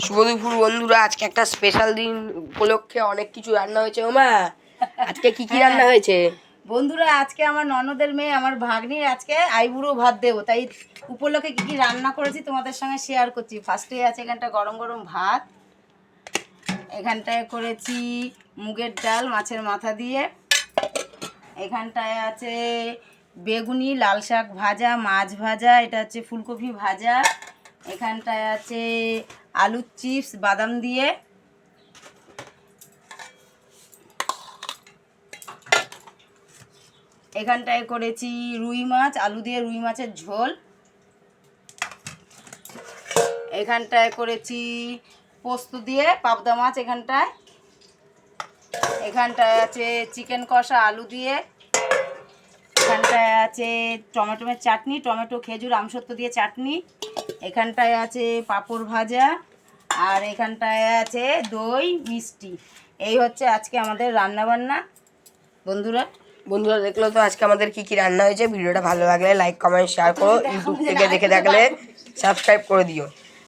শুভ দুপুর বন্ধুরা, আজকে একটা স্পেশাল দিন উপলক্ষে অনেক কিছু রান্না হয়েছে। ওমা, আজকে কি কি রান্না হয়েছে? বন্ধুরা, আজকে আমার ননদের মেয়ে আমার ভাগ্নির আজকে আইবুড়ো ভাত দেবো, তাই উপলক্ষে কি কি রান্না করেছি তোমাদের সঙ্গে শেয়ার করছি। ফার্স্টে আছে এখানটা গরম গরম ভাত, এখানটায় করেছি মুগের ডাল মাছের মাথা দিয়ে, এখানটায় আছে বেগুনি লাল শাক ভাজা, মাছ ভাজা, এটা হচ্ছে ফুলকপি ভাজা, এখানটায় আছে আলুর চিপস বাদাম দিয়ে, এখানটায় করেছি রুই মাছ আলু দিয়ে রুই মাছের ঝোল, এখানটায় করেছি পোস্ত দিয়ে পাবদা মাছ, এখানটায় আছে চিকেন কষা আলু দিয়ে, এখানটায় আছে টমেটোমের চাটনি, টমেটো খেজুর আমসত্ব দিয়ে চাটনি, এখানটায় আছে পাঁপড় ভাজা, আর এখানটায় আছে দই মিষ্টি। এই হচ্ছে আজকে আমাদের রান্নাবান্না। বন্ধুরা দেখলো তো আজকে আমাদের কি কি রান্না হয়েছে। ভিডিওটা ভালো লাগলে লাইক কমেন্ট শেয়ার করো। ইউটিউব থেকে দেখে থাকলে সাবস্ক্রাইব করে দিও।